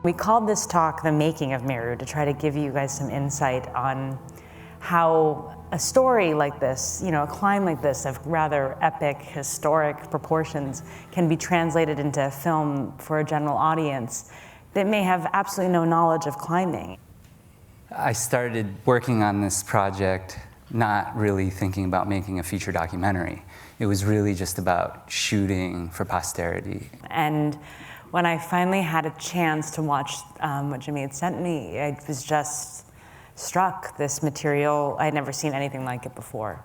We called this talk The Making of Meru to try to give you guys some insight on how a story like this, a climb like this of rather epic, historic proportions can be translated into a film for a general audience that may have absolutely no knowledge of climbing. I started working on this project not really thinking about making a feature documentary. It was really just about shooting for posterity. And when I finally had a chance to watch what Jimmy had sent me, I was just struck. This material, I had never seen anything like it before.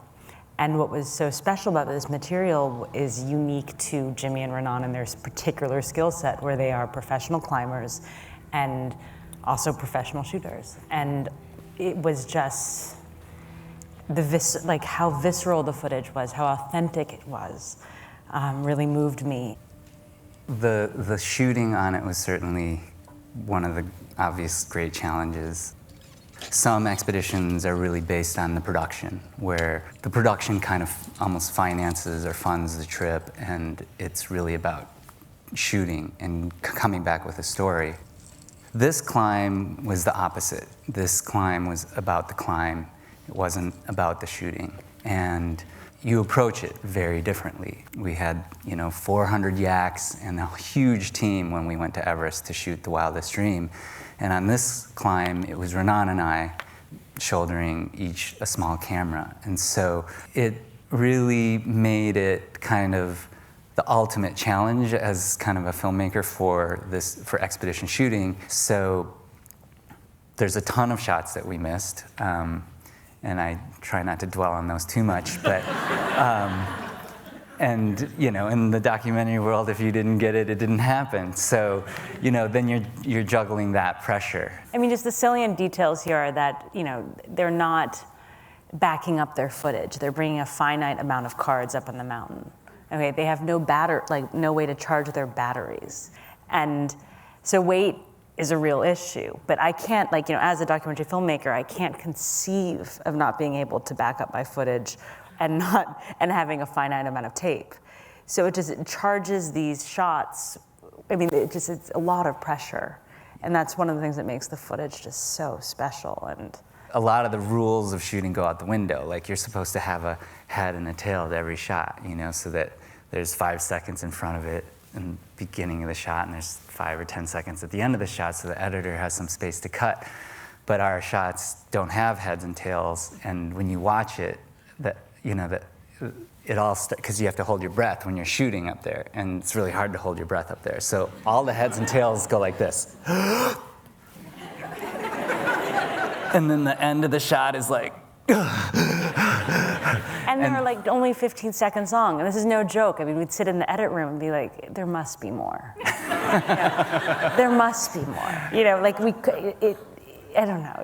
And what was so special about this material is unique to Jimmy and Renan and their particular skill set, where they are professional climbers and also professional shooters. And it was just how visceral the footage was, how authentic it was, really moved me. The shooting on it was certainly one of the obvious great challenges. Some expeditions are really based on the production, where the production kind of almost finances or funds the trip, and it's really about shooting and coming back with a story. This climb was the opposite. This climb was about the climb. It wasn't about the shooting. And you approach it very differently. We had, 400 yaks and a huge team when we went to Everest to shoot The Wildest Dream. And on this climb, it was Renan and I shouldering each a small camera. And so it really made it kind of the ultimate challenge as kind of a filmmaker for expedition shooting. So there's a ton of shots that we missed. And I try not to dwell on those too much, but, and in the documentary world, if you didn't get it, it didn't happen. So, then you're juggling that pressure. I mean, just the salient details here are that, they're not backing up their footage. They're bringing a finite amount of cards up on the mountain. Okay, they have no way to charge their batteries. And so weight is a real issue, but I can't, as a documentary filmmaker, I can't conceive of not being able to back up my footage and having a finite amount of tape. So it charges these shots. I mean, it's a lot of pressure, and that's one of the things that makes the footage just so special. And a lot of the rules of shooting go out the window. Like, you're supposed to have a head and a tail to every shot, so that there's 5 seconds in front of it in the beginning of the shot, and there's 5 or 10 seconds at the end of the shot, so the editor has some space to cut. But our shots don't have heads and tails, and when you watch it, it all because you have to hold your breath when you're shooting up there, and it's really hard to hold your breath up there. So all the heads and tails go like this. And then the end of the shot is like, and they're only 15 seconds long, and this is no joke. I mean, we'd sit in the edit room and be like, there must be more. There must be more. I don't know.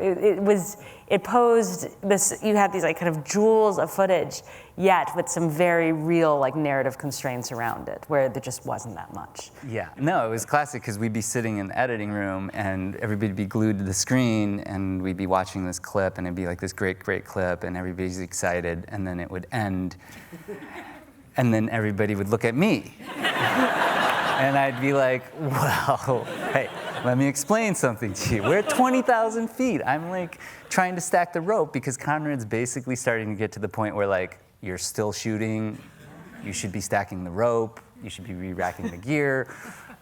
It posed this, you had these kind of jewels of footage, yet with some very real narrative constraints around it, where there just wasn't that much. Yeah, no, it was classic because we'd be sitting in the editing room and everybody'd be glued to the screen and we'd be watching this clip and it'd be this great, great clip and everybody's excited, and then it would end and then everybody would look at me. And I'd be like, well, hey, let me explain something to you. We're at 20,000 feet. I'm trying to stack the rope because Conrad's basically starting to get to the point where you're still shooting, you should be stacking the rope, you should be re-racking the gear.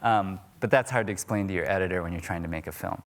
But that's hard to explain to your editor when you're trying to make a film.